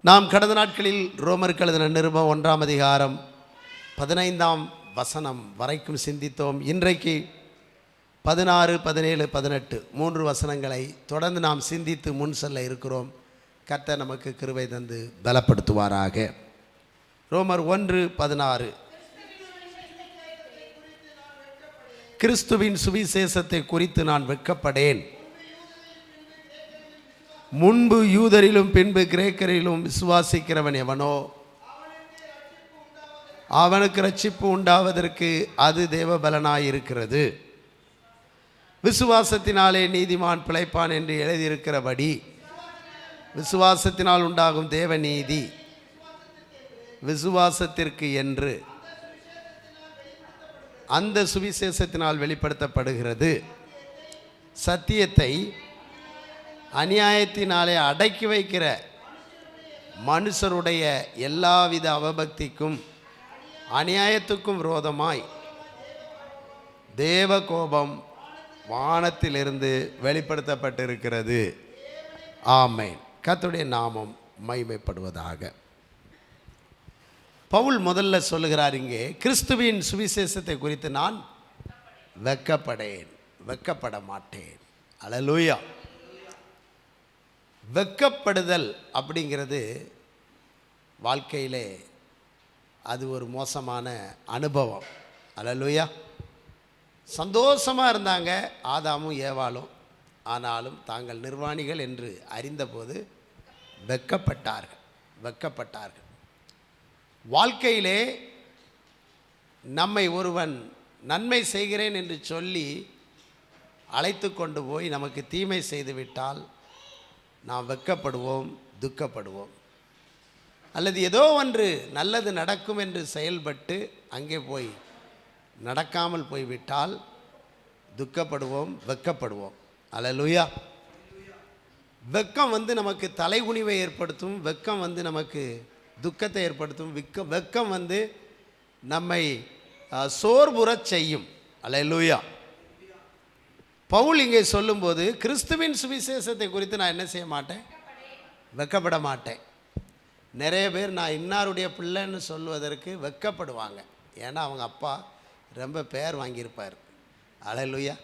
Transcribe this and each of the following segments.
நாம் கடந்த நாட்களில் ரோமருக்கு எழுதின நிருபம் 1ஆம் அதிகாரம் 15ஆம் வசனம் வரைக்கும் சிந்தித்தோம். இன்றைக்கு 16, 17, 18 3 வசனங்களை தொடர்ந்து நாம் சிந்தித்து முன் செல்ல இருக்கிறோம். கர்த்தர் நமக்கு கிருபை தந்து பலப்படுத்துவாராக. ரோமர் 1:16 கிறிஸ்துவின் சுவிசேஷத்தை குறித்து நான் வெட்கப்படேன். முன்பு யூதரிலும் பின்பு கிரேக்கரிலும் விசுவாசிக்கிறவன் எவனோ அவனுக்கு ரட்சிப்பு உண்டாவதற்கு அது தேவபலனாயிருக்கிறது. விசுவாசத்தினாலே நீதிமான் பிழைப்பான் என்று எழுதியிருக்கிறபடி விசுவாசத்தினால் உண்டாகும் தேவ நீதி விசுவாசத்திற்கு என்று அந்த சுவிசேஷத்தினால் வெளிப்படுத்தப்படுகிறது. சத்தியத்தை அநியாயத்தினாலே அடக்கி வைக்கிற மனுஷருடைய எல்லாவித அவபக்திக்கும் அநியாயத்துக்கும் விரோதமாய் தேவ கோபம் வானத்திலிருந்து வெளிப்படுத்தப்பட்டிருக்கிறது. ஆமென். கர்த்தருடைய நாமம் மகிமைப்படுவதாக. பவுல் முதல்ல சொல்லுகிறார் இங்கே, கிறிஸ்துவின் சுவிசேஷத்தை குறித்து நான் வெட்கப்பட மாட்டேன். அல்லேலூயா. வெட்கப்படுதல் அப்படிங்கிறது வாழ்க்கையிலே அது ஒரு மோசமான அனுபவம். அல்லேலூயா. சந்தோஷமாக இருந்தாங்க ஆதாமும் ஏவாளும். ஆனாலும் தாங்கள் நிர்வாணிகள் என்று அறிந்தபோது வெட்கப்பட்டார்கள். வாழ்க்கையிலே நம்மை ஒருவன் நன்மை செய்கிறேன் என்று சொல்லி அழைத்து கொண்டு போய் நமக்கு தீமை செய்துவிட்டால் நாம் வெட்கப்படுவோம், துக்கப்படுவோம். அல்லது ஏதோ ஒன்று நல்லது நடக்கும் என்று செயல்பட்டு அங்கே போய் நடக்காமல் போய்விட்டால் துக்கப்படுவோம், வெட்கப்படுவோம். அல்லேலூயா. வெட்கம் நமக்கு தலைகுனிவை ஏற்படுத்தும். வெட்கம் நமக்கு துக்கத்தை ஏற்படுத்தும். வெட்கம் நம்மை சோர்வுறச் செய்யும். அல்லேலூயா. பவுல் இங்கே சொல்லும்போது கிறிஸ்துவின் சுவிசேஷத்தை குறித்து நான் என்ன செய்ய மாட்டேன்? வெட்கப்பட மாட்டேன். நிறைய பேர் நான் இன்னாருடைய பிள்ளைன்னு சொல்வதற்கு வெட்கப்படுவாங்க. ஏன்னா அவங்க அப்பா ரொம்ப பெயர் வாங்கியிருப்பார். அல்லேலூயா.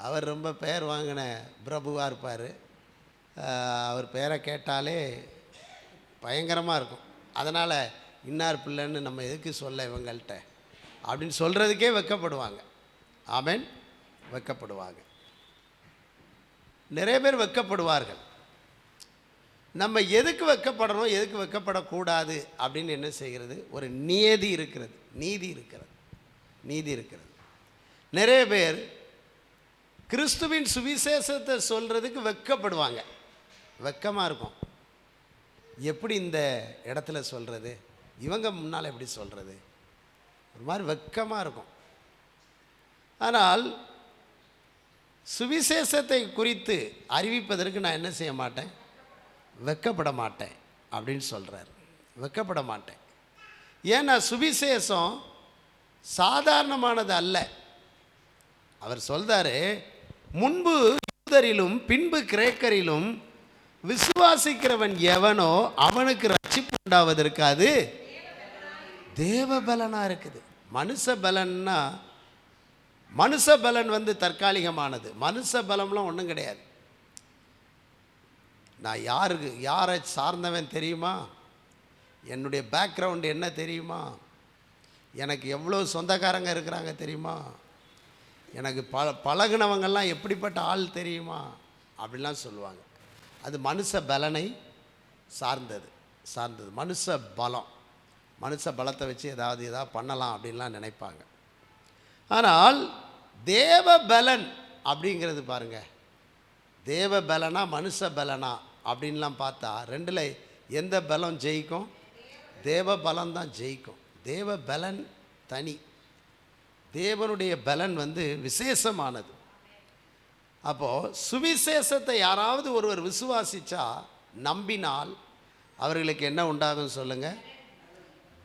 அவர் ரொம்ப பெயர் வாங்கின பிரபுவாக இருப்பார். அவர் பெயரை கேட்டாலே பயங்கரமாக இருக்கும். அதனால் இன்னார் பிள்ளைன்னு நம்ம எதுக்கு சொல்ல இவங்கள்ட்ட அப்படின்னு சொல்கிறதுக்கே வெட்கப்படுவாங்க. ஆமென். வெட்கப்படுவாங்க. நிறைய பேர் வெட்கப்படுவார்கள். நம்ம எதுக்கு வெட்கப்படணும், எதுக்கு வெட்கப்படக்கூடாது அப்படின்னு என்ன செய்கிறது? ஒரு நீதி இருக்கிறது. நிறைய பேர் கிறிஸ்துவின் சுவிசேஷத்தை சொல்கிறதுக்கு வெட்கப்படுவாங்க. வெட்கமாக இருக்கும். எப்படி இந்த இடத்துல சொல்கிறது, இவங்க முன்னால் எப்படி சொல்கிறது, ஒரு மாதிரி வெட்கமாக இருக்கும். ஆனால் சுவிசேஷத்தை குறித்து அறிவிப்பதற்கு நான் என்ன செய்ய மாட்டேன்? வெட்கப்பட மாட்டேன் அப்படின்னு சொல்கிறார். வெட்கப்பட மாட்டேன். ஏன்னா சுவிசேஷம் சாதாரணமானது அல்ல. அவர் சொல்றாரு, முன்பு யூதரிலும் பின்பு கிரேக்கரிலும் விசுவாசிக்கிறவன் எவனோ அவனுக்கு ரட்சிப்பு உண்டாவதற்கு அது தேவபலனாக இருக்குது. மனுஷ பலன் தற்காலிகமானது. மனுஷ பலம்லாம் ஒன்றும் கிடையாது. நான் யாரை சார்ந்தவன் தெரியுமா? என்னுடைய பேக்ரவுண்டு என்ன தெரியுமா? எனக்கு எவ்வளோ சொந்தக்காரங்க இருக்கிறாங்க தெரியுமா? எனக்கு பழகுனவங்கள்லாம் எப்படிப்பட்ட ஆள் தெரியுமா? அப்படிலாம் சொல்லுவாங்க. அது மனுஷ பலனை சார்ந்தது. மனுஷ பலத்தை வச்சு ஏதாவது பண்ணலாம் அப்படின்லாம் நினைப்பாங்க. ஆனால் தேவ பலன் அப்படிங்கிறது பாருங்க, தேவ பலனா மனுஷ பலனா அப்படின்லாம் பார்த்தா ரெண்டில் எந்த பலம் ஜெயிக்கும்? தேவ பலம் தான் ஜெயிக்கும். தேவ பலன் தனி. தேவனுடைய பலன் விசேஷமானது. அப்போது சுவிசேஷத்தை யாராவது ஒருவர் விசுவாசித்தா, நம்பினால் அவர்களுக்கு என்ன உண்டாகும் சொல்லுங்கள்?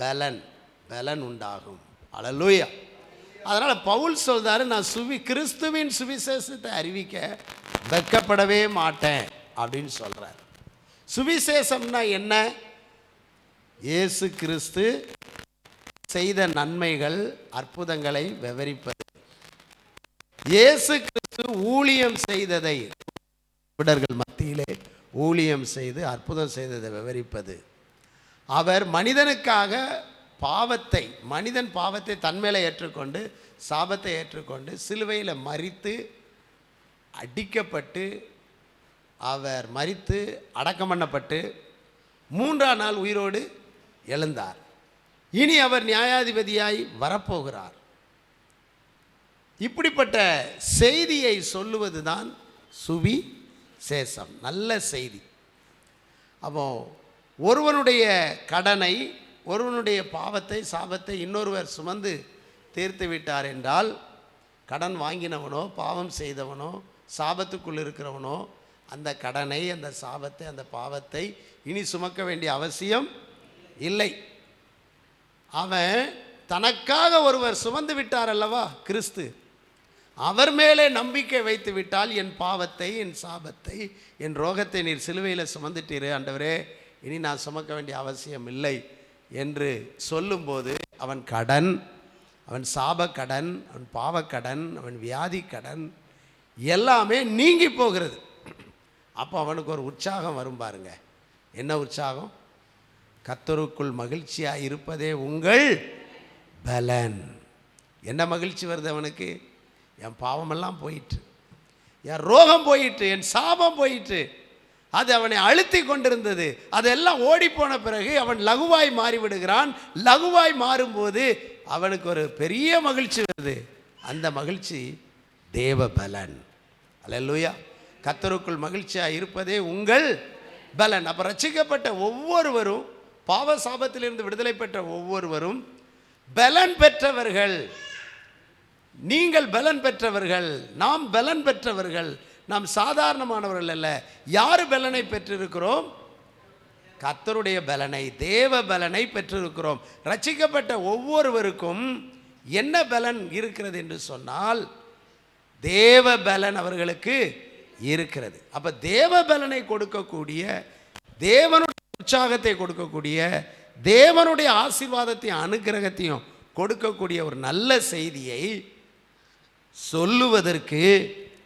பலன் உண்டாகும். அல்லேலூயா. அதனால் பவுல் சொல்றாரு, நான் கிறிஸ்துவின் சுவிசேஷத்தை அறிவிக்க வெட்கப்படவே மாட்டேன் அப்படின்னு சொல்கிறார். சுவிசேஷம்னா என்ன? இயேசு கிறிஸ்து செய்த நன்மைகள், அற்புதங்களை விவரிப்பது. இயேசு கிறிஸ்து ஊழியம் செய்ததை, யூதர்கள் மத்தியிலே ஊழியம் செய்து அற்புதம் செய்ததை விவரிப்பது. அவர் மனிதனுக்காக பாவத்தை, மனிதன் பாவத்தை தன்மேலே ஏற்றுக்கொண்டு சாபத்தை ஏற்றுக்கொண்டு சிலுவையில் மரித்து அடிக்கப்பட்டு அவர் மரித்து அடக்கம் பண்ணப்பட்டு 3ஆம் நாள் உயிரோடு எழுந்தார். இனி அவர் நியாயாதிபதியாய் வரப்போகிறார். இப்படிப்பட்ட செய்தியை சொல்லுவது தான் சுவிசேஷம், நல்ல செய்தி. அப்போ ஒருவனுடைய கடனை, ஒருவனுடைய பாவத்தை, சாபத்தை இன்னொருவர் சுமந்து தீர்த்து விட்டார் என்றால், கடன் வாங்கினவனோ, பாவம் செய்தவனோ, சாபத்துக்குள் இருக்கிறவனோ அந்த கடனை, அந்த சாபத்தை, அந்த பாவத்தை இனி சுமக்க வேண்டிய அவசியம் இல்லை. அவன் தனக்காக ஒருவர் சுமந்து விட்டார் அல்லவா, கிறிஸ்து. அவர் மேலே நம்பிக்கை வைத்து விட்டால், என் பாவத்தை, என் சாபத்தை, என் ரோகத்தை நீர் சிலுவையில் சுமந்துட்டீரே ஆண்டவரே, இனி நான் சுமக்க வேண்டிய அவசியம் இல்லை என்று சொல்லும்போது அவன் கடன், அவன் சாபக்கடன், அவன் பாவக்கடன், அவன் வியாதி கடன் எல்லாமே நீங்கி போகிறது. அப்போ அவனுக்கு ஒரு உற்சாகம் வரும் பாருங்க. என்ன உற்சாகம்? கர்த்தருக்குள் மகிழ்ச்சியாக இருப்பதே உங்கள் பலன். என்ன மகிழ்ச்சி வருது அவனுக்கு? என் பாவமெல்லாம் போயிட்டு, என் ரோகம் போயிட்டு, என் சாபம் போயிட்டு, அது அவனை அழுத்தி கொண்டிருந்தது, அதெல்லாம் ஓடிப்போன பிறகு அவன் லகுவாய் மாறிவிடுகிறான். லகுவாய் மாறும்போது அவனுக்கு ஒரு பெரிய மகிழ்ச்சி வருது. அந்த மகிழ்ச்சி தேவ பலன். அல்லேலூயா. கர்த்தருக்குள் மகிழ்ச்சியாக இருப்பதே உங்கள் பலன். அப்போ ரட்சிக்கப்பட்ட ஒவ்வொருவரும், பாவ சாபத்திலிருந்து விடுதலை பெற்ற ஒவ்வொருவரும் பலன் பெற்றவர்கள். நீங்கள் பலன் பெற்றவர்கள், நாம் பலன் பெற்றவர்கள். நாம் சாதாரணமானவர்கள் அல்ல. யார் பலனை பெற்றிருக்கிறோம்? கர்த்தருடைய பலனை, தேவ பலனை பெற்றிருக்கிறோம். ரட்சிக்கப்பட்ட ஒவ்வொருவருக்கும் என்ன பலன் இருக்கிறது என்று சொன்னால், தேவ பலன் அவர்களுக்கு இருக்கிறது. அப்ப தேவ பலனை கொடுக்கக்கூடிய, தேவனுடைய உற்சாகத்தை கொடுக்கக்கூடிய, தேவனுடைய ஆசீர்வாதத்தையும் அனுக்கிரகத்தையும் கொடுக்கக்கூடிய ஒரு நல்ல செய்தியை சொல்லுவதற்கு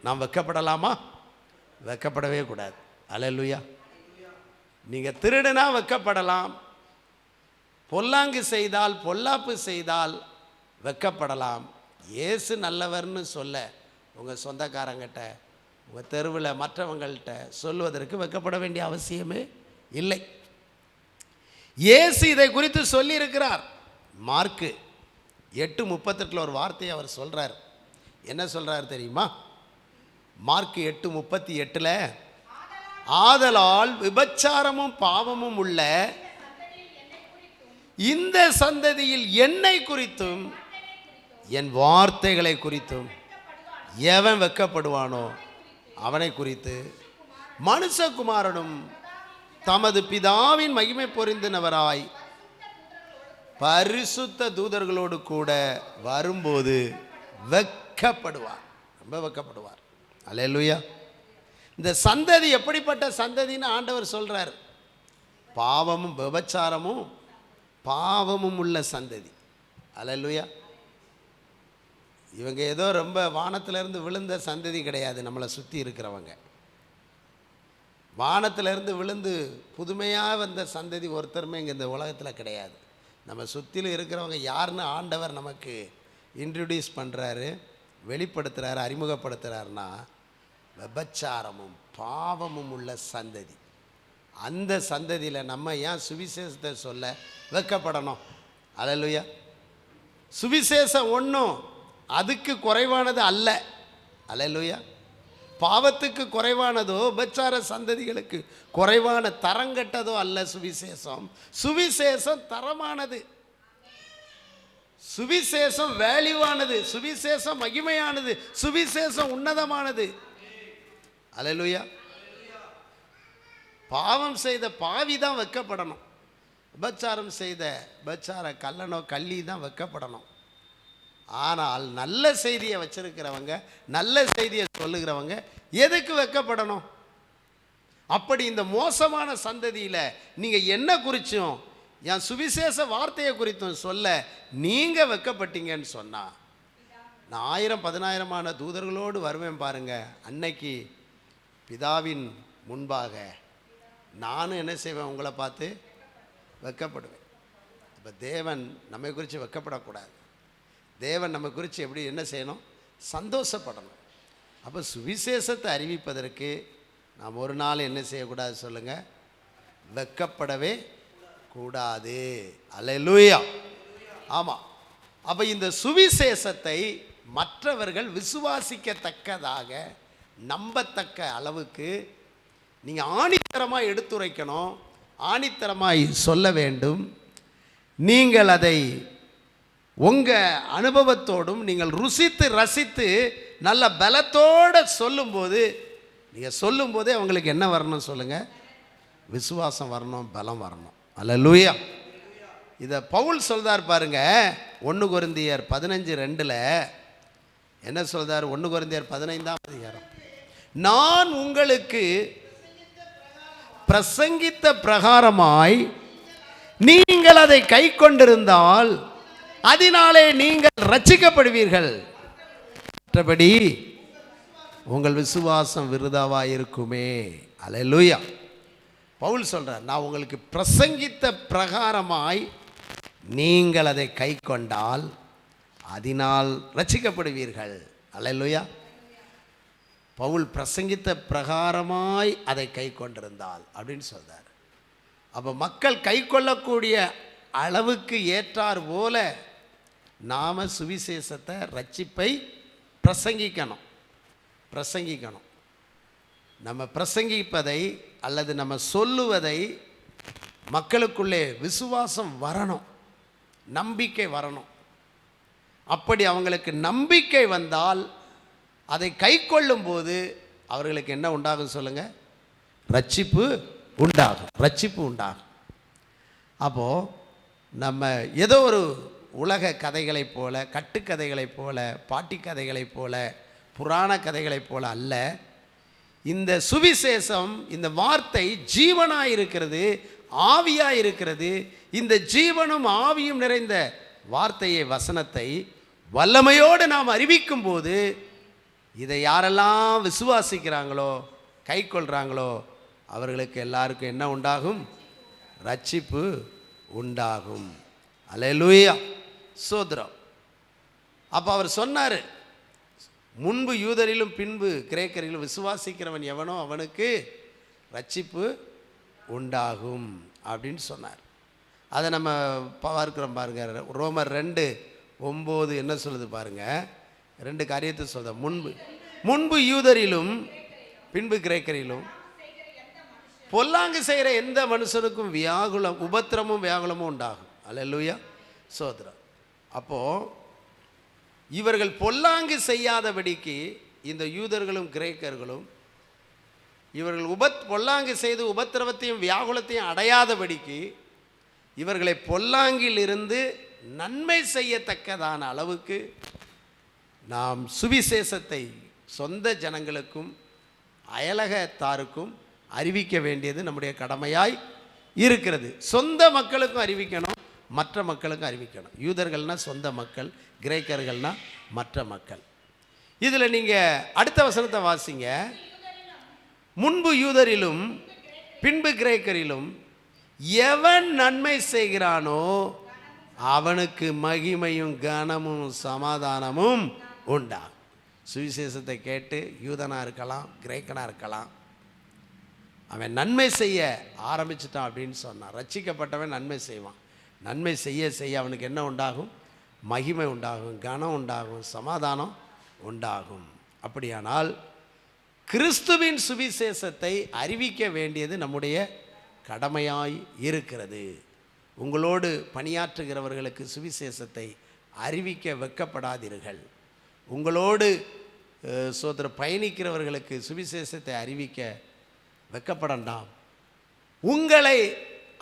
நாம் வெட்கப்படலாமா? வெட்கப்படவே கூடாது. அல்லேலூயா. நீங்கள் திருடுனா வெட்கப்படலாம், பொல்லாங்கு செய்தால், பொல்லாப்பு செய்தால் வெட்கப்படலாம். இயேசு நல்லவர்னு சொல்ல உங்கள் சொந்தக்காரங்கிட்ட, உங்கள் தெருவில் மற்றவங்கள்ட்ட சொல்லுவதற்கு வெட்கப்பட வேண்டிய அவசியமே இல்லை. இயேசு இதை குறித்து சொல்லியிருக்கிறார். மார்க்கு 8:38 ஒரு வார்த்தையை அவர் சொல்கிறார். என்ன சொல்கிறார் தெரியுமா? மார்க்கு 8:38, ஆதலால் விபச்சாரமும் பாவமும் உள்ள இந்த சந்ததியில் என்னை குறித்தும் என் வார்த்தைகளை குறித்தும் எவன் வெட்கப்படுவானோ அவனை குறித்து மனுஷகுமாரனும் தமது பிதாவின் மகிமை பொருந்தினவராய் பரிசுத்த தூதர்களோடு கூட வரும்போது வெட்கப்படுவார். ரொம்ப வெட்கப்படுவார். அல்லேலூயா. இந்த சந்ததி எப்படிப்பட்ட சந்ததின்னு ஆண்டவர் சொல்றார். பாவமும் விபச்சாரமும் பாவமும் உள்ள சந்ததி. அல்லேலூயா. இவங்க ஏதோ ரொம்ப வானத்திலிருந்து விழுந்த சந்ததி கிடையாது. நம்மளை சுற்றி இருக்கிறவங்க வானத்திலிருந்து விழுந்து புதுமையாக வந்த சந்ததி ஒருத்தருமே இங்கே இந்த உலகத்தில் கிடையாது. நம்ம சுற்றிலும் இருக்கிறவங்க யாருன்னு ஆண்டவர் நமக்கு இன்ட்ரடியூஸ் பண்ணுறாரு, வெளிப்படுத்துகிறாரு, அறிமுகப்படுத்துகிறாருன்னா விபச்சாரமும் பாவமும் உள்ள சந்ததி. அந்த சந்ததியில் நம்ம ஏன் சுவிசேஷத்தை சொல்ல வெட்கப்படணும்? அல்லேலூயா. சுவிசேஷம் ஒன்றும் அதுக்கு குறைவானது அல்ல. அல்லேலூயா. பாவத்துக்கு குறைவானதோ விபச்சார சந்ததிகளுக்கு குறைவான தரங்கட்டதோ அல்ல சுவிசேஷம். சுவிசேஷம் தரமானது, சுவிசேஷம் வேல்யூவானது, சுவிசேஷம் மகிமையானது, சுவிசேஷம் உன்னதமானது. அல்லேலூயா. பாவம் செய்த பாவி தான் வெட்கப்படணும். விபச்சாரம் செய்த விபச்சார கள்ளனோ கள்ளி தான் வெட்கப்படணும். ஆனால் நல்ல செய்தியை வச்சிருக்கிறவங்க, நல்ல செய்தியை சொல்லுகிறவங்க எதுக்கு வெட்கப்படணும்? அப்படி இந்த மோசமான சந்ததியில் நீங்கள் என்ன குறிச்சும் என் சுவிசேஷ வார்த்தையை குறித்தும் சொல்ல நீங்கள் வெக்கப்பட்டீங்கன்னு சொன்னா, நான் 1000-10000 தூதர்களோடு வருவேன் பாருங்க. அன்னைக்கு பிதாவின் முன்பாக நானும் என்ன செய்வேன்? உங்களை பார்த்து வெக்கப்படுவேன். இப்போ தேவன் நம்மை குறித்து வெக்கப்படக்கூடாது. தேவன் நம்ம குறித்து எப்படி என்ன செய்யணும்? சந்தோஷப்படணும். அப்போ சுவிசேஷத்தை அறிவிப்பதற்கு நாம் ஒரு நாள் என்ன செய்யக்கூடாது சொல்லுங்கள்? வெக்கப்படவே கூடாது. அல்லேலூயா. ஆமாம். அப்போ இந்த சுவிசேஷத்தை மற்றவர்கள் விசுவாசிக்கத்தக்கதாக நம்பத்தக்க அளவுக்கு நீங்கள் ஆணித்தரமாக எடுத்துரைக்கணும், ஆணித்தரமாய் சொல்ல வேண்டும். நீங்கள் அதை உங்கள் அனுபவத்தோடும் நீங்கள் ருசித்து ரசித்து நல்ல பலத்தோடு சொல்லும்போது, நீங்கள் சொல்லும்போதே அவங்களுக்கு என்ன வரணும் சொல்லுங்கள்? விசுவாசம் வரணும், பலம் வரணும். அல்லேலூயா. இதை பவுல் சொல்றார் பாருங்க. 1 கொரிந்தியர் 15:2 என்ன சொல்றார்? 1 கொரிந்தியர் 15 நான் உங்களுக்கு பிரசங்கித்த பிரகாரமாய் நீங்கள் அதை கை கொண்டிருந்தால் அதனாலே நீங்கள் ரட்சிக்கப்படுவீர்கள், மற்றபடி உங்கள் விசுவாசம் விருதாவாக இருக்குமே. அல்லேலூயா. பவுல் சொல்றார், நான் உங்களுக்கு பிரசங்கித்த பிரகாரமாய் நீங்கள் அதை கை கொண்டால் அதனால் ரட்சிக்கப்படுவீர்கள். அல்லேலூயா. பவுல் பிரசங்கித்த பிரகாரமாய் அதை கை கொண்டிருந்தால் அப்படின்னு சொல்றார். அப்போ மக்கள் கை கொள்ளக்கூடிய அளவுக்கு ஏற்றார் போல நாம சுவிசேஷத்தை, ரட்சிப்பை பிரசங்கிக்கணும். நம்ம பிரசங்கிப்பதை அல்லது நம்ம சொல்லுவதை மக்களுக்குள்ளே விசுவாசம் வரணும், நம்பிக்கை வரணும். அப்படி அவங்களுக்கு நம்பிக்கை வந்தால் அதை கை கொள்ளும்போது அவர்களுக்கு என்ன உண்டாகும் சொல்லுங்கள்? ரட்சிப்பு உண்டாகும். அப்போது நம்ம ஏதோ ஒரு உலக கதைகளைப் போல, கட்டுக்கதைகளைப் போல, பாட்டி கதைகளைப் போல, புராண கதைகளைப் போல அல்ல. இந்த சுவிசேஷம், இந்த வார்த்தை ஜீவனாக இருக்கிறது, ஆவியாக இருக்கிறது. இந்த ஜீவனும் ஆவியும் நிறைந்த வார்த்தையை, வசனத்தை வல்லமையோடு நாம் அறிவிக்கும் போது இதை யாரெல்லாம் விசுவாசிக்கிறாங்களோ, கை கொள்கிறாங்களோ அவர்களுக்கு எல்லாருக்கும் என்ன உண்டாகும்? ரட்சிப்பு உண்டாகும். அல்லேலூயா. சோதரம். அப்போ அவர் சொன்னார், முன்பு யூதரிலும் பின்பு கிரேக்கரிலும் விசுவாசிக்கிறவன் எவனோ அவனுக்கு ரட்சிப்பு உண்டாகும் அப்படின்னு சொன்னார். அதை நம்ம பார்க்கிறோம் பாருங்க. ரோமர் 2:9 என்ன சொல்லுது பாருங்க. 2 காரியத்தை சொல்ற. முன்பு யூதரிலும் பின்பு கிரேக்கரிலும் பொல்லாங்கு செய்கிற எந்த மனுஷனுக்கும் உபத்திரமும் வியாகுலமும் உண்டாகும். அல்லேலூயா. சோதரம். அப்போது இவர்கள் பொல்லாங்கு செய்யாதபடிக்கு இந்த யூதர்களும் கிரேக்கர்களும் இவர்கள் பொல்லாங்கு செய்து உபத்திரவத்தையும் வியாகுலத்தையும் அடையாதபடிக்கு இவர்களை பொல்லாங்கிலிருந்து நன்மை செய்யத்தக்கதான அளவுக்கு நாம் சுவிசேஷத்தை சொந்த ஜனங்களுக்கும் அயலகத்தாருக்கும் அறிவிக்க வேண்டியது நம்முடைய கடமையாய் இருக்கிறது. சொந்த மக்களுக்கும் அறிவிக்கணும், மற்ற மக்களுக்கும் அறிவிக்கணும். யூதர்கள்னால் சொந்த மக்கள், கிரேக்கர்கள்னால் மற்ற மக்கள். இதில் நீங்கள் அடுத்த வசனத்தை வாசிங்க. முன்பு யூதரிலும் பின்பு கிரேக்கரிலும் எவன் நன்மை செய்கிறானோ அவனுக்கு மகிமையும் கனமும் சமாதானமும் உண்டா. சுவிசேஷத்தை கேட்டு யூதனாக இருக்கலாம், கிரேக்கனாக இருக்கலாம், அவன் நன்மை செய்ய ஆரம்பிச்சிட்டான் அப்படின்னு சொன்னான். ரட்சிக்கப்பட்டவன் நன்மை செய்வான். நன்மை செய்ய செய்ய அவனுக்கு என்ன உண்டாகும்? மகிமை உண்டாகும், கனம் உண்டாகும், சமாதானம் உண்டாகும். அப்படியானால் கிறிஸ்துவின் சுவிசேஷத்தை அறிவிக்க வேண்டியது நம்முடைய கடமையாய் இருக்கிறது. உங்களோடு பணியாற்றுகிறவர்களுக்கு சுவிசேஷத்தை அறிவிக்க வெட்கப்படாதீர்கள். உங்களோடு பயணிக்கிறவர்களுக்கு சுவிசேஷத்தை அறிவிக்க வெட்கப்படண்டாம். உங்களை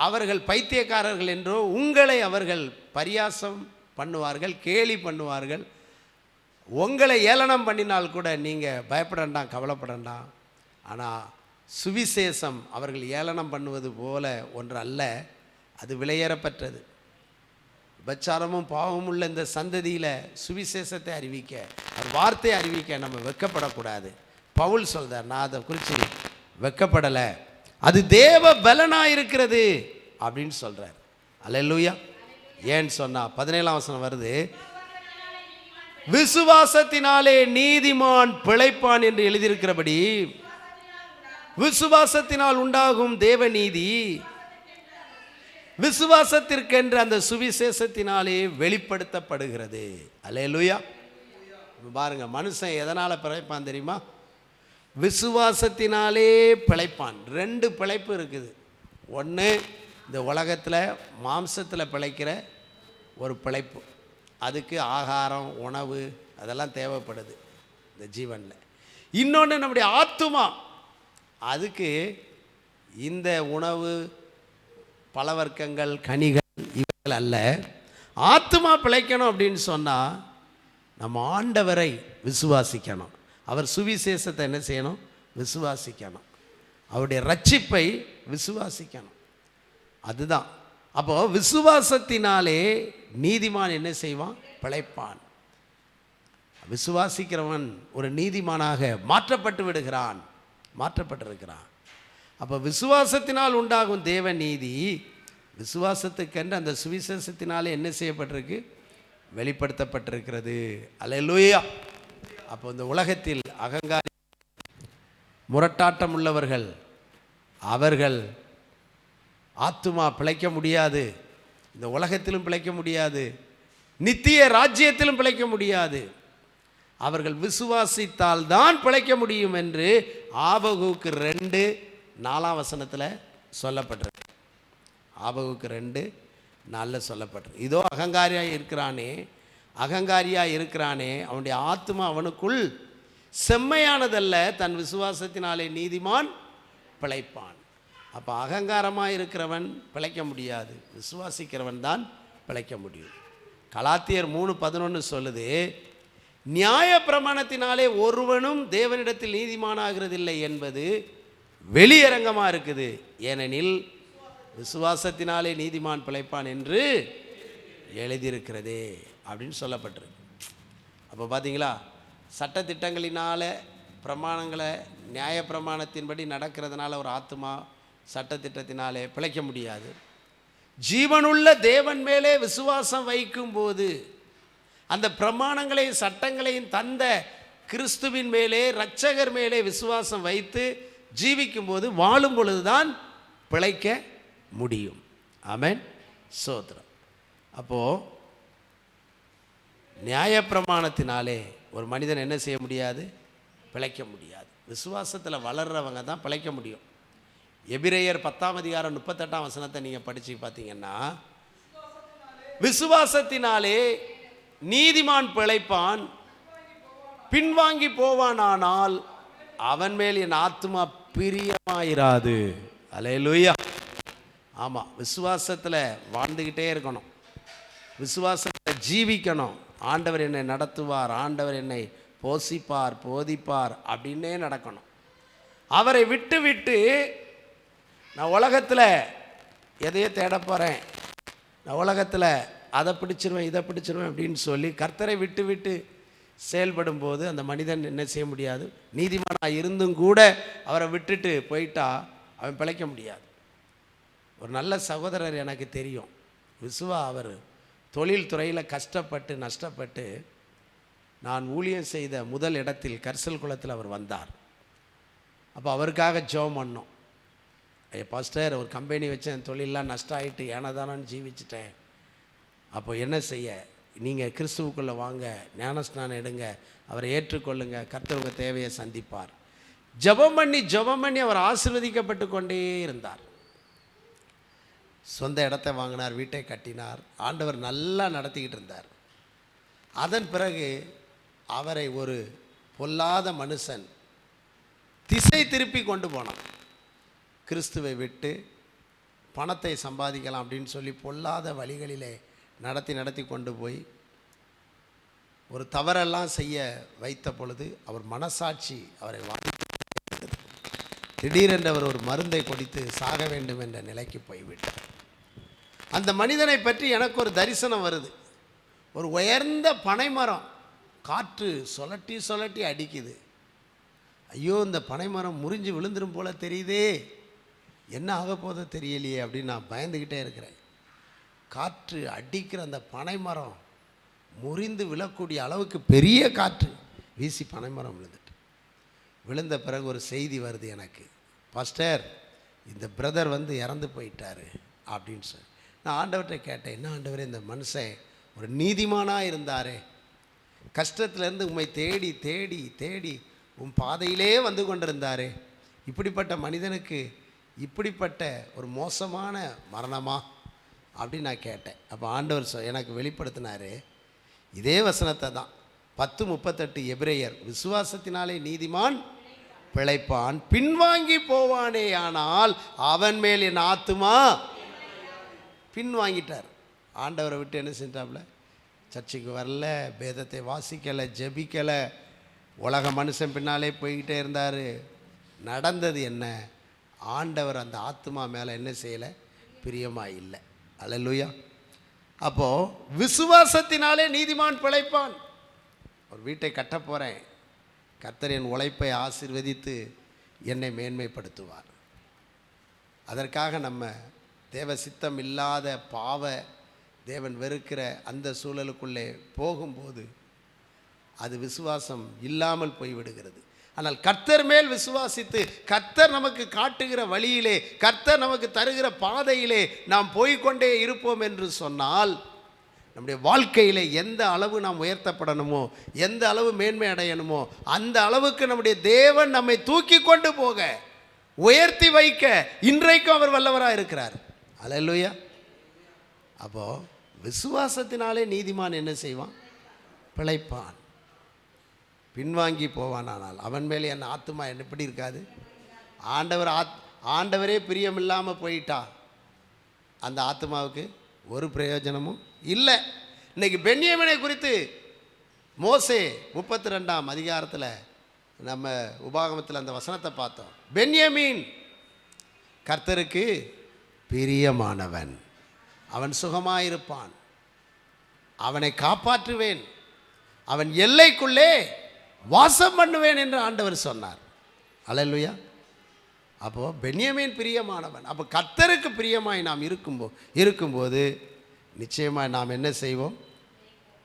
அவர்கள் பைத்தியக்காரர்கள் என்றோ உங்களை அவர்கள் பரியாசம் பண்ணுவார்கள், கேலி பண்ணுவார்கள். உங்களை ஏளனம் பண்ணினால் கூட நீங்கள் பயப்படண்டாம், கவலைப்படண்டாம். ஆனால் சுவிசேஷம் அவர்கள் ஏளனம் பண்ணுவது போல ஒன்று அல்ல. அது விலையேறப்பட்டது. விபச்சாரமும் பாவமும் உள்ள இந்த சந்ததியில் சுவிசேஷத்தை அறிவிக்க, அது வார்த்தையை அறிவிக்க நம்ம வெட்கப்படக்கூடாது. பவுல் சொல்றார், நான் அதை குறித்து வெட்கப்படலை, அது தேவ பலனாக இருக்கிறது அப்படின்னு சொல்கிறார். அல்லேலூயா. ஏன்னு சொன்னால் 17ஆம் வசனம் வருது, விசுவாசத்தினாலே நீதிமான் பிழைப்பான் என்று எழுதியிருக்கிறபடி விசுவாசத்தினால் உண்டாகும் தேவ நீதி விசுவாசத்திற்கென்று அந்த சுவிசேஷத்தினாலே வெளிப்படுத்தப்படுகிறது. அல்லேலூயா. பாருங்க, மனுஷன் எதனால் பிழைப்பான் தெரியுமா? விசுவாசத்தினாலே பிழைப்பான். 2 பிழைப்பு இருக்குது. ஒன்று, இந்த உலகத்தில் மாம்சத்தில் பிழைக்கிற ஒரு பிழைப்பு, அதுக்கு ஆகாரம் உணவு அதெல்லாம் தேவைப்படுது இந்த ஜீவனில். இன்னொன்று நம்முடைய ஆத்துமா, அதுக்கு இந்த உணவு பலவர்க்கங்கள் கனிகள் இவைகள் அல்ல. ஆத்துமா பிழைக்கணும் அப்படின்னு சொன்னால் நம்ம ஆண்டவரை விசுவாசிக்கணும். அவர் சுவிசேஷத்தை என்ன செய்யணும்? விசுவாசிக்கணும். அவருடைய ரட்சிப்பை விசுவாசிக்கணும். அதுதான். அப்போது விசுவாசத்தினாலே நீதிமான் என்ன செய்வான்? பிழைப்பான். விசுவாசிக்கிறவன் ஒரு நீதிமானாக மாற்றப்பட்டு விடுகிறான், மாற்றப்பட்டிருக்கிறான். அப்போ விசுவாசத்தினால் உண்டாகும் தேவ நீதி விசுவாசத்துக்கென்று அந்த சுவிசேஷத்தினாலே என்ன செய்யப்பட்டிருக்கு? வெளிப்படுத்தப்பட்டிருக்கிறது. அல்லேலூயா. அப்போ இந்த உலகத்தில் அகங்காரி முரட்டாட்டம் உள்ளவர்கள், அவர்கள் ஆத்துமா பிழைக்க முடியாது, இந்த உலகத்திலும் பிழைக்க முடியாது, நித்திய ராஜ்யத்திலும் பிழைக்க முடியாது. அவர்கள் விசுவாசித்தால் தான் பிழைக்க முடியும் என்று ஆபகுக்கு 2:4 சொல்லப்பட்டிருக்கு. ஆபகுக்கு 2:4 சொல்லப்பட்டிருக்கு. இதோ அகங்காரியாக இருக்கிறானே அவனுடைய ஆத்துமா அவனுக்குள் செம்மையானதல்ல, தன் விசுவாசத்தினாலே நீதிமான் பிழைப்பான். அப்போ அகங்காரமாக இருக்கிறவன் பிழைக்க முடியாது, விசுவாசிக்கிறவன் தான் பிழைக்க முடியும். கலாத்தியர் 3:11 சொல்லுது, நியாய பிரமாணத்தினாலே ஒருவனும் தேவனிடத்தில் நீதிமானாகிறதில்லை என்பது வெளியரங்கமாக இருக்குது, ஏனெனில் விசுவாசத்தினாலே நீதிமான் பிழைப்பான் என்று எழுதியிருக்கிறதே அப்படின்னு சொல்லப்பட்டிருக்கு. அப்போ பார்த்தீங்களா, சட்டத்திட்டங்களினால பிரமாணங்களை நியாய பிரமாணத்தின்படி நடக்கிறதுனால ஒரு ஆத்மா சட்டத்திட்டத்தினாலே பிழைக்க முடியாது. ஜீவனுள்ள தேவன் மேலே விசுவாசம் வைக்கும்போது, அந்த பிரமாணங்களையும் சட்டங்களையும் தந்த கிறிஸ்துவின் மேலே, இரட்சகர் மேலே விசுவாசம் வைத்து ஜீவிக்கும்போது, வாழும் பொழுதுதான் பிழைக்க முடியும். ஆமென், ஸ்தோத்திரம். அப்போது நியாயப்பிரமாணத்தினாலே ஒரு மனிதன் என்ன செய்ய முடியாது? பிழைக்க முடியாது. விசுவாசத்தில் வளர்றவங்க தான் பிழைக்க முடியும். எபிரேயர் 10:38 நீங்கள் படித்து பார்த்தீங்கன்னா, விசுவாசத்தினாலே நீதிமான் பிழைப்பான், பின்வாங்கி போவானானால் அவன் மேல் என் ஆத்துமா பிரியமாயிராது. அல்லேலூயா. ஆமாம், விசுவாசத்தில் வாழ்ந்துக்கிட்டே இருக்கணும், விசுவாசத்தில் ஜீவிக்கணும். ஆண்டவர் என்னை நடத்துவார், ஆண்டவர் என்னை போஷிப்பார், போதிப்பார் அப்படின்னே நடக்கணும். அவரை விட்டு விட்டு நான் உலகத்தில் எதையோ தேட போகிறேன், நான் உலகத்தில் அதை பிடிச்சிருவேன் இதை பிடிச்சிருவேன் அப்படின்னு சொல்லி கர்த்தரை விட்டு விட்டு செயல்படும் போது அந்த மனிதன் என்ன செய்ய முடியாது? நீதிமானாக இருந்தும் கூட அவரை விட்டுட்டு போயிட்டா அவன் பிழைக்க முடியாது. ஒரு நல்ல சகோதரர் எனக்கு தெரியும், அவர் தொழில் துறையில் கஷ்டப்பட்டு நஷ்டப்பட்டு நான் ஊழியம் செய்த முதல் இடத்தில் கரிசல் குளத்தில் அவர் வந்தார். அப்போ அவருக்காக ஜெபம் பண்ணோம். பாஸ்டர், ஒரு கம்பெனி வச்சேன், தொழிலெலாம் நஷ்டம் ஆகிட்டு ஏனதானான்னு ஜீவிச்சிட்டேன், அப்போ என்ன செய்ய? நீங்கள் கிறிஸ்துவுக்குள்ளே வாங்க, ஞானஸ்நானம் எடுங்க, அவரை ஏற்றுக்கொள்ளுங்க, கர்த்தர் உங்கள் தேவையை சந்திப்பார். ஜெபம் பண்ணி அவர் ஆசீர்வதிக்கப்பட்டு கொண்டே இருந்தார். சொந்த இடத்தை வாங்கினார், வீட்டை கட்டினார், ஆண்டவர் நல்லா நடத்திக்கிட்டு இருந்தார். அதன் பிறகு அவரை ஒரு பொல்லாத மனுஷன் திசை திருப்பி கொண்டு போனான். கிறிஸ்துவை விட்டு பணத்தை சம்பாதிக்கலாம் அப்படின்னு சொல்லி பொல்லாத வழிகளிலே நடத்தி கொண்டு போய் ஒரு தவறெல்லாம் செய்ய வைத்த பொழுது அவர் மனசாட்சி அவரை திடீரென்று அவர் ஒரு மருந்தை குடித்து சாக வேண்டும் என்ற நிலைக்கு போய்விட்டார். அந்த மனிதனை பற்றி எனக்கு ஒரு தரிசனம் வருது. ஒரு உயர்ந்த பனைமரம், காற்று சொலட்டி சொலட்டி அடிக்குது. ஐயோ, இந்த பனைமரம் முறிஞ்சு விழுந்துடும் போல தெரியுதே, என்ன ஆக போதோ தெரியலையே அப்படின்னு நான் பயந்துக்கிட்டே இருக்கிறேன். காற்று அடிக்கிற அந்த பனைமரம் முறிந்து விழக்கூடிய அளவுக்கு பெரிய காற்று வீசி பனைமரம் விழுந்த பிறகு ஒரு செய்தி வருது எனக்கு, பாஸ்டர் இந்த பிரதர் இறந்து போயிட்டாரு அப்படின்னு சொல்லி. நான் ஆண்டவர்கிட்ட கேட்டேன், என்ன ஆண்டவரே, இந்த மனுஷன் ஒரு நீதிமானாக இருந்தாரே, கஷ்டத்துலேருந்து உம்மை தேடி தேடி தேடி உன் பாதையிலே வந்து கொண்டிருந்தாரே, இப்படிப்பட்ட மனிதனுக்கு இப்படிப்பட்ட ஒரு மோசமான மரணமா அப்படின்னு நான் கேட்டேன். அப்போ ஆண்டவர் எனக்கு வெளிப்படுத்தினார் இதே வசனத்தை தான். 10:38 எபிரேயர், விசுவாசத்தினாலே நீதிமான் பிழைப்பான், பின்வாங்கி போவானே ஆனால் அவன் மேல் என் ஆத்துமா. பின்வாங்கிட்டார். ஆண்டவரை விட்டு என்ன செஞ்சாப்புல, சர்ச்சுக்கு வரல, வேதத்தை வாசிக்கலை, ஜெபிக்கலை, உலக மனுஷன் பின்னாலே போய்கிட்டே இருந்தார். நடந்தது என்ன? ஆண்டவர் அந்த ஆத்மா மேலே என்ன செய்யலை, பிரியமாக இல்லை. அல்லேலூயா. அப்போது விசுவாசத்தினாலே நீதிமான் பிழைப்பான். ஒரு வீட்டை கட்ட போகிறேன், கர்த்தர் என் உழைப்பை ஆசீர்வதித்து என்னை மேன்மைப்படுத்துவார். அதற்காக நம்ம தேவ சித்தம் இல்லாத பாவ தேவன் வெறுக்கிற அந்த சூழலுக்குள்ளே போகும்போது அது விசுவாசம் இல்லாமல் போய்விடுகிறது. ஆனால் கர்த்தர் மேல் விசுவாசித்து கர்த்தர் நமக்கு காட்டுகிற வழியிலே, கர்த்தர் நமக்கு தருகிற பாதையிலே நாம் போய்கொண்டே இருப்போம் என்று சொன்னால், நம்முடைய வாழ்க்கையிலே எந்த அளவு நாம் உயர்த்தப்படணுமோ, எந்த அளவு மேன்மை அடையணுமோ, அந்த அளவுக்கு நம்முடைய தேவன் நம்மை தூக்கி கொண்டு போக, உயர்த்தி வைக்க இன்றைக்கும் அவர் வல்லவராக இருக்கிறார். அல்லேலூயா. அப்போது விசுவாசத்தினாலே நீதிமான் என்ன செய்வான், பிழைப்பான். பின்வாங்கி போவான் ஆனால் அவன் மேலே என் ஆத்துமா எப்படி இருக்காது. ஆண்டவரே பிரியமில்லாமல் போயிட்டா அந்த ஆத்மாவுக்கு ஒரு பிரயோஜனமும் இல்லை. இன்னைக்கு பென்யமீனை குறித்து மோசே 32ஆம் அதிகாரத்தில் நம்ம உபாகமத்தில் அந்த வசனத்தை பார்த்தோம். பென்யமீன் கர்த்தருக்கு பிரியமானவன், அவன் சுகமாயிருப்பான், அவனை காப்பாற்றுவேன், அவன் எல்லைக்குள்ளே வாசம் பண்ணுவேன் என்று ஆண்டவர் சொன்னார். அல்லேலூயா. அப்போது பென்யமீன் பிரியமானவன். அப்போ கர்த்தருக்கு பிரியமாய் நாம் இருக்கும்போது நிச்சயமாக நாம் என்ன செய்வோம்,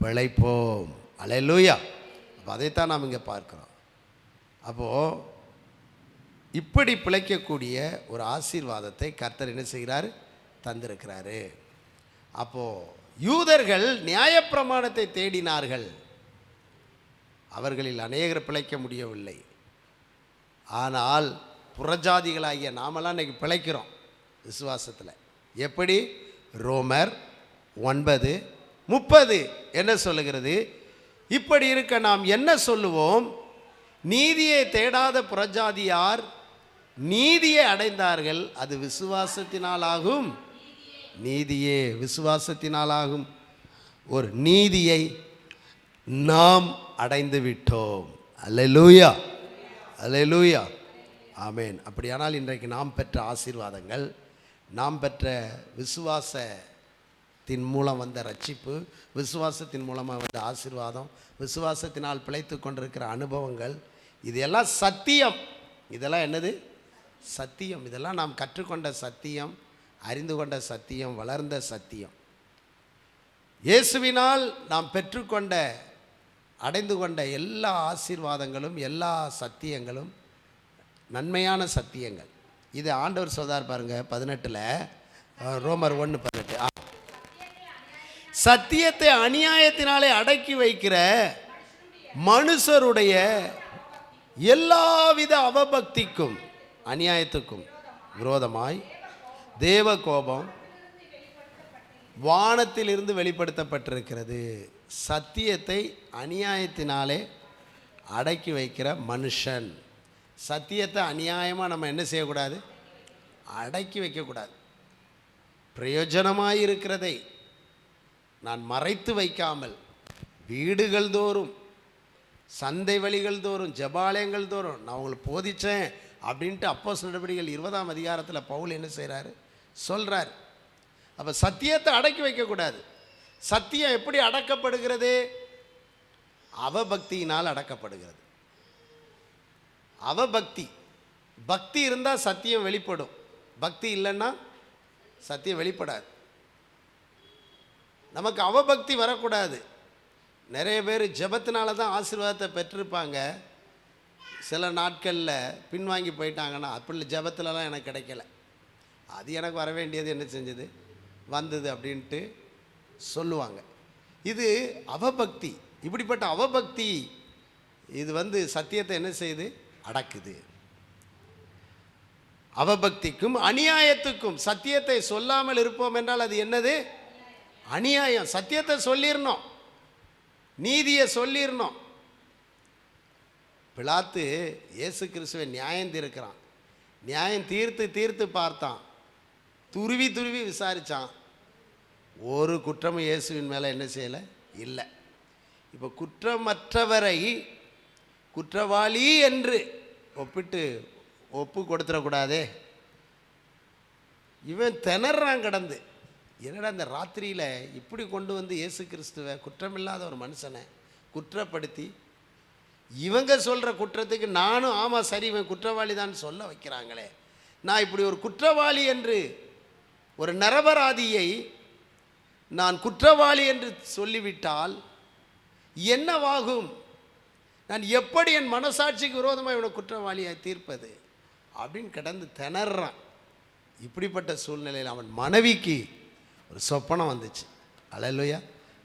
பிழைப்போம். அல்லேலூயா. அப்போ அதைத்தான் நாம் இங்கே பார்க்குறோம். அப்போது இப்படி பிழைக்கக்கூடிய ஒரு ஆசீர்வாதத்தை கர்த்தர் என்ன செய்கிறார், தந்திருக்கிறாரு. அப்போது யூதர்கள் நியாயப்பிரமாணத்தை தேடினார்கள், அவர்களில் அநேகர் பிழைக்க முடியவில்லை. ஆனால் புறஜாதிகளாகிய நாமெல்லாம் இன்றைக்கி பிழைக்கிறோம் விசுவாசத்தில். எப்படி? ரோமர் 9:30 என்ன சொல்லுகிறது? இப்படி இருக்க நாம் என்ன சொல்லுவோம், நீதியை தேடாத புறஜாதியார் நீதியை அடைந்தார்கள், அது விசுவாசத்தினாலாகும். நீதியே விசுவாசத்தினாலாகும். ஒரு நீதியை நாம் அடைந்து விட்டோம். அல்லேலூயா, அல்லேலூயா, ஆமேன். அப்படியானால் இன்றைக்கு நாம் பெற்ற ஆசீர்வாதங்கள், நாம் பெற்ற விசுவாசத்தின் மூலம் வந்த ரட்சிப்பு, விசுவாசத்தின் மூலமாக வந்த ஆசீர்வாதம், விசுவாசத்தினால் பிழைத்து கொண்டிருக்கிற அனுபவங்கள், இதெல்லாம் சத்தியம். இதெல்லாம் என்னது? சத்தியம். இதெல்லாம் நாம் கற்றுக்கொண்ட சத்தியம், அறிந்து கொண்ட சத்தியம், வளர்ந்த சத்தியம். இயேசுவினால் நாம் பெற்றுக்கொண்ட அடைந்து கொண்ட எல்லா ஆசீர்வாதங்களும் எல்லா சத்தியங்களும் நன்மையான சத்தியங்கள். இது ஆண்டவர் சொல்றார் பாருங்க 18, ரோமர் 1:18. சத்தியத்தை அநியாயத்தினாலே அடக்கி வைக்கிற மனுஷருடைய எல்லாவித அவபக்திக்கும் அநியாயத்துக்கும் விரோதமாய் தேவ கோபம் வானத்திலிருந்து வெளிப்படுத்தப்பட்டிருக்கிறது. சத்தியத்தை அநியாயத்தினாலே அடக்கி வைக்கிற மனுஷன். சத்தியத்தை அநியாயமாக நம்ம என்ன செய்யக்கூடாது, அடக்கி வைக்கக்கூடாது. பிரயோஜனமாக இருக்கிறதை நான் மறைத்து வைக்காமல் வீடுகள் தோறும், சந்தை வழிகள் தோறும், ஜபாலயங்கள் தோறும் நான் உங்களுக்கு போதித்தேன் அப்படின்ட்டு அப்போஸ்தலர் நடவடிக்கைகள் 20ஆம் அதிகாரத்தில் பவுல் என்ன செய்கிறாரு, சொல்கிறார். அப்போ சத்தியத்தை அடக்கி வைக்கக்கூடாது. சத்தியம் எப்படி அடக்கப்படுகிறது? அவபக்தியினால் அடக்கப்படுகிறது. அவபக்தி. பக்தி இருந்தால் சத்தியம் வெளிப்படும், பக்தி இல்லைன்னா சத்தியம் வெளிப்படாது. நமக்கு அவபக்தி வரக்கூடாது. நிறைய பேர் ஜெபத்தினால தான் ஆசீர்வாதத்தை பெற்றிருப்பாங்க, சில நாட்களில் பின்வாங்கி போயிட்டாங்கன்னா, அப்படி ஜெபத்திலலாம் எனக்கு கிடைக்கல, அது எனக்கு வர வேண்டியது என்ன செஞ்சது வந்தது அப்படின்ட்டு சொல்லுவாங்க. இது அவபக்தி. இப்படிப்பட்ட அவபக்தி இது சத்தியத்தை என்ன செய்யுது? அடக்குது. அவபக்திக்கும் அநியாயத்துக்கும். சத்தியத்தை சொல்லாமல் இருப்போம் என்றால் அது என்னது? அநியாயம். சத்தியத்தை சொல்லிடணும், நீதியை சொல்லிடணும். பிலாத்து இயேசு கிறிஸ்துவை நியாயம் தீர்க்கிறான். நியாயம் தீர்த்து தீர்த்து பார்த்தான், துருவி துருவி விசாரித்தான். ஒரு குற்றமும் இயேசுவின் மேலே என்ன செய்யலை? இல்லை. இப்போ குற்றமற்றவரை குற்றவாளி என்று ஒப்பு கொடுத்துடக்கூடாதே. இவன் திணறான் கடந்து. என்னடா இந்த ராத்திரியில் இப்படி கொண்டு வந்து இயேசு கிறிஸ்துவை, குற்றமில்லாத ஒரு மனுஷனை குற்றப்படுத்தி, இவங்க சொல்கிற குற்றத்துக்கு நானும் ஆமாம் சரி இவன் குற்றவாளி தான் சொல்ல வைக்கிறாங்களே, நான் இப்படி ஒரு குற்றவாளி என்று, ஒரு நிரபராதியை நான் குற்றவாளி என்று சொல்லிவிட்டால் என்னவாகும்? நான் எப்படி என் மனசாட்சிக்கு விரோதமாக இவனை குற்றவாளியாக தீர்ப்பது அப்படின்னு கிடந்து திணறான். இப்படிப்பட்ட சூழ்நிலையில் அவன் மனைவிக்கு ஒரு சொப்பனம் வந்துச்சு. அல்லேலூயா.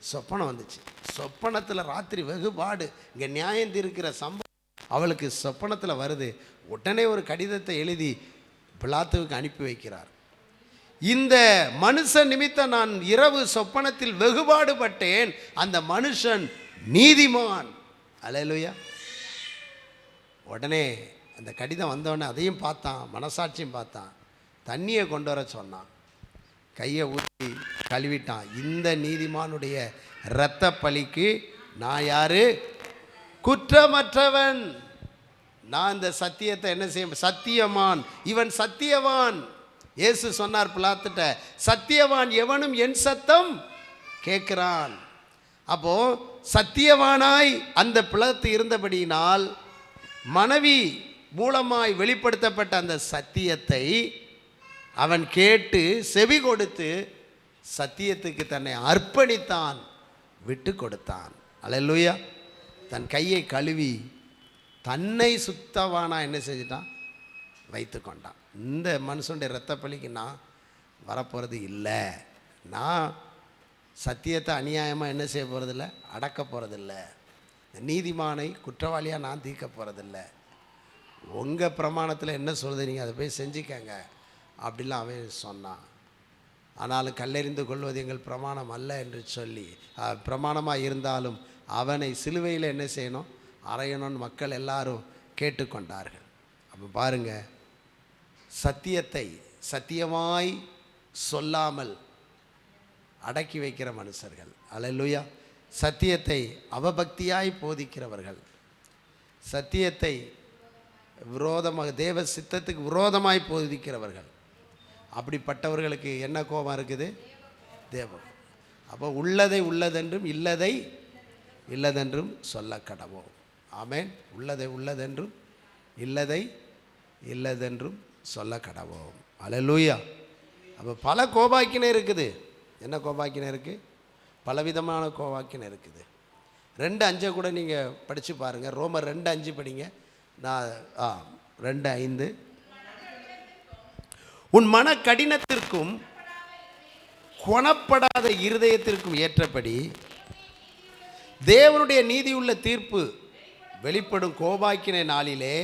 சொப்பனம் வந்துச்சு. சொப்பனத்தில் ராத்திரி வெகுபாடு, இங்கே நியாயம் தீர்க்கிற சம்பவம் அவளுக்கு சொப்பனத்தில் வருது. உடனே ஒரு கடிதத்தை எழுதி பிலாத்துவுக்கு அனுப்பி வைக்கிறார். இந்த மனுஷன் நிமித்தம் நான் இரவு சொப்பனத்தில் வெகுபாடுபட்டேன், அந்த மனுஷன் நீதிமான். அல்லேலூயா. உடனே அந்த கடிதம் வந்தவொடனே அதையும் பார்த்தான், மனசாட்சியும் பார்த்தான். தண்ணியை கொண்டு வர சொன்னான், கையை ஊற்றி கழுவிட்டான். இந்த நீதிமானுடைய இரத்த பலிக்கு நான் யாரு? குற்றமற்றவன். நான் இந்த சத்தியத்தை என்ன செய்ய? சத்தியவான், இவன் சத்தியவான். இயேசு சொன்னார் பிலாத்துட்ட, சத்தியவான் எவனும் என் சத்தம் கேட்கிறான். அப்போ சத்தியவானாய் அந்த பிலாத்து இருந்தபடியினால் மனைவி மூலமாய் வெளிப்படுத்தப்பட்ட அந்த சத்தியத்தை அவன் கேட்டு செவி கொடுத்து சத்தியத்துக்கு தன்னை அர்ப்பணித்தான், விட்டு கொடுத்தான். அல்லேலூயா. தன் கையை கழுவி தன்னை சுத்தவானா என்ன செஞ்சிட்டான்? வைத்து கொண்டான். இந்த மனுஷனுடைய இரத்த பலிக்கு நான் வரப்போகிறது இல்லை. நான் சத்தியத்தை அநியாயமாக என்ன செய்ய போகிறதில்ல? அடக்க போகிறதில்ல. நீதிமானை குற்றவாளியாக நான் தீர்க்க போகிறதில்ல. உங்கள் பிரமாணத்தில் என்ன சொல்லுது, நீங்கள் அதை போய் செஞ்சுக்கங்க அப்படிலாம் அவன் சொன்னான். ஆனாலும் கல்லெறிந்து கொள்வது எங்கள் பிரமாணம் அல்ல என்று சொல்லி, பிரமாணமாக இருந்தாலும் அவனை சிலுவையில் என்ன செய்யணும்? அறையணும்னு மக்கள் எல்லாரும் கேட்டுக்கொண்டார்கள். அப்போ பாருங்கள், சத்தியத்தை சத்தியமாய் சொல்லாமல் அடக்கி வைக்கிற மனுஷர்கள். அல்லேலூயா. சத்தியத்தை அவபக்தியாய் போதிக்கிறவர்கள், சத்தியத்தை விரோதமாக, தேவ சித்தத்துக்கு விரோதமாய் போதிக்கிறவர்கள், அப்படிப்பட்டவர்களுக்கு என்ன கோபம் இருக்குது? தேவம். அப்போ உள்ளதை உள்ளதென்றும் இல்லதை இல்லதென்றும் சொல்ல கடவோம். ஆமென். உள்ளதை உள்ளதென்றும் இல்லதை இல்லதென்றும் சொல்ல கடவோம். அல்லேலூயா. அப்போ பல கோபாக்கினை இருக்குது. என்ன கோபாக்கினை இருக்குது? பலவிதமான கோபாக்கினை இருக்குது. 2:5 கூட நீங்கள் படித்து பாருங்கள். ரோமர் 2:5 படிங்க. நான் 2:5 உன் மன கடினத்திற்கும் குணப்படாத இருதயத்திற்கும் ஏற்றபடி தேவனுடைய நீதியுள்ள தீர்ப்பு வெளிப்படும் கோபாக்கினை நாளிலே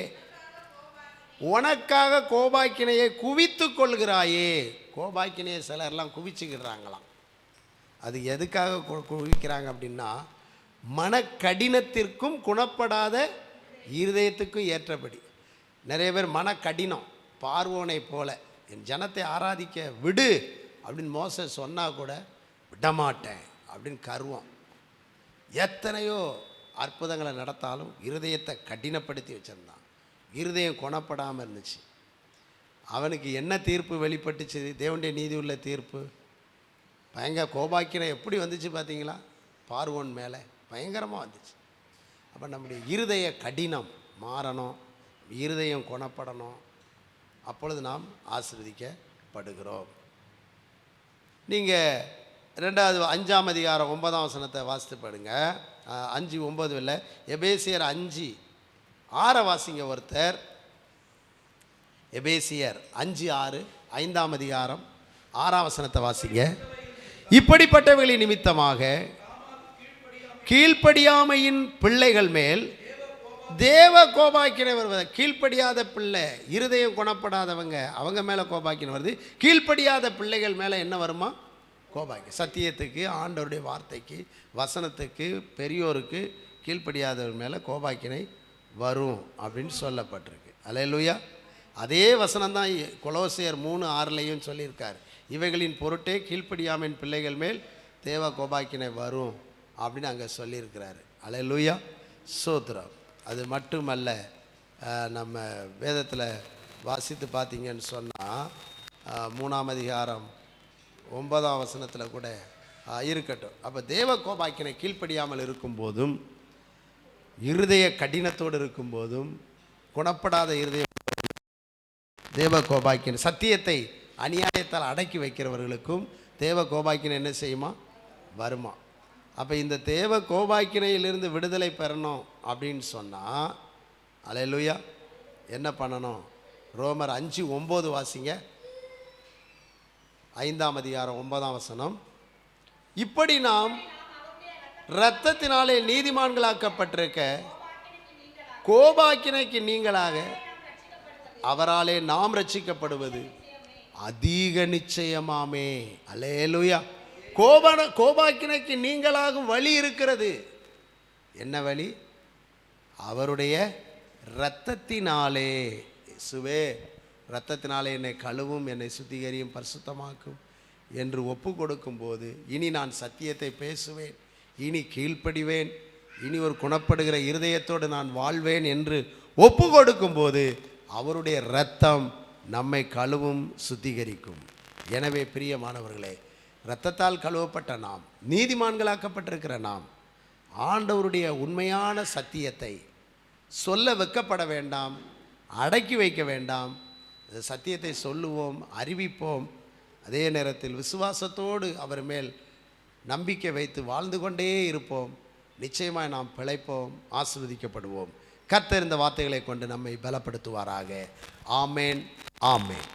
உனக்காக கோபாக்கினையை குவித்து கொள்கிறாயே. கோபாக்கினையை சிலர்லாம் குவிச்சுக்கிறாங்களாம். அது எதுக்காக குவிக்கிறாங்க அப்படின்னா, மன கடினத்திற்கும் குணப்படாத இருதயத்துக்கும் ஏற்றபடி. நிறைய பேர் மன கடினம், பார்வோனை போல என் ஜனத்தை ஆராதிக்க விடு அப்படின்னு மோசே சொன்னால் கூட விடமாட்டேன் அப்படின்னு கர்வம். எத்தனையோ அற்புதங்களை நடத்தாலும் இருதயத்தை கடினப்படுத்தி வச்சுருந்தான். இருதயம் குணப்படாமல் இருந்துச்சு. அவனுக்கு என்ன தீர்ப்பு வெளிப்பட்டுச்சு? தேவனுடைய நீதி உள்ள தீர்ப்பு. பயங்கர கோபாக்கினை எப்படி வந்துச்சு பார்த்தீங்களா? பார்வோன் மேலே பயங்கரமாக வந்துச்சு. அப்போ நம்முடைய இருதய கடினம் மாறணும், இருதயம் குணப்படணும். அப்பொழுது நாம் ஆசீர்வதிக்கப்படுகிறோம். நீங்கள் 2வது 5ஆம் அதிகாரம் 9ஆம் வசனத்தை வாசித்து படுங்க. 5:9 இல்லை, எபேசியர் 5:6 வாசிங்க ஒருத்தர். எபேசியர் 5:6, 5ஆம் அதிகாரம் 6ஆம் வசனத்தை வாசிங்க. இப்படிப்பட்டவர்களின் நிமித்தமாக கீழ்ப்படியாமையின் பிள்ளைகள் மேல் தேவ கோபாக்கினை வருவது. கீழ்ப்படியாத பிள்ளை, இருதயம் குணப்படாதவங்க, அவங்க மேலே கோபாக்கினை வருது. கீழ்ப்படியாத பிள்ளைகள் மேலே என்ன வருமா? கோபாக்கி. சத்தியத்துக்கு, ஆண்டவருடைய வார்த்தைக்கு, வசனத்துக்கு, பெரியோருக்கு கீழ்ப்படியாதவர் மேலே கோபாக்கினை வரும் அப்படின்னு சொல்லப்பட்டிருக்கு. அல்லேலூயா. அதே வசனம்தான் கொலோசியர் 3:6 சொல்லியிருக்கார். இவைகளின் பொருட்டே கீழ்ப்படியாமையின் பிள்ளைகள் மேல் தேவ கோபாக்கினை வரும் அப்படின்னு அங்கே சொல்லியிருக்கிறாரு. அல்லேலூயா, ஸ்தோத்திரம். அது மட்டுமல்ல, நம்ம வேதத்தில் வாசித்து பார்த்தீங்கன்னு சொன்னால் 3ஆம் அதிகாரம் 9ஆம் வசனத்தில் கூட இருக்கட்டும். அப்போ தேவ கோபாக்கினை கீழ்ப்படியாமல் இருக்கும்போதும், இருதய கடினத்தோடு இருக்கும்போதும், குணப்படாத இருதய தேவ கோபாக்கினை, சத்தியத்தை அநியாயத்தால் அடக்கி வைக்கிறவர்களுக்கும் தேவ கோபாக்கினை என்ன செய்யுமா? வருமா. அப்போ இந்த தேவ கோபாக்கினையிலிருந்து விடுதலை பெறணும் அப்படின்னு சொன்னால், அல்லேலூயா, என்ன பண்ணணும்? ரோமர் 5:9 வாசிங்க. 5ஆம் அதிகாரம் 9ஆம் வசனம். இப்படி நாம் இரத்தத்தினாலே நீதிமான்களாக்கப்பட்டிருக்க கோபாக்கினைக்கு நீங்களாக அவராலே நாம் ரட்சிக்கப்படுவது அதிக நிச்சயமாமே. அல்லேலூயா. கோபாக்கினைக்கு நீங்களாகும் வழி இருக்கிறது. என்ன வழி? அவருடைய இரத்தத்தினாலே. இயேசுவே, இரத்தத்தினாலே என்னை கழுவும், என்னை சுத்திகரியும், பரிசுத்தமாக்கும் என்று ஒப்பு கொடுக்கும்போது, இனி நான் சத்தியத்தை பேசுவேன், இனி கீழ்ப்படிவேன், இனி ஒரு குணப்படுகிற இருதயத்தோடு நான் வாழ்வேன் என்று ஒப்பு கொடுக்கும்போது அவருடைய இரத்தம் நம்மை கழுவும், சுத்திகரிக்கும். எனவே பிரியமானவர்களே, இரத்தத்தால் கழுவப்பட்ட நாம், நீதிமான்களாக்கப்பட்டிருக்கிற நாம், ஆண்டவருடைய உண்மையான சத்தியத்தை சொல்ல வெட்கப்பட வேண்டாம், அடக்கி வைக்க வேண்டாம். சத்தியத்தை சொல்லுவோம், அறிவிப்போம். அதே நேரத்தில் விசுவாசத்தோடு அவர் மேல் நம்பிக்கை வைத்து வாழ்ந்து கொண்டே இருப்போம். நிச்சயமாக நாம் பிழைப்போம், ஆசீர்வதிக்கப்படுவோம். கர்த்தர் இந்த வார்த்தைகளை கொண்டு நம்மை பலப்படுத்துவாராக. ஆமேன், ஆமேன்.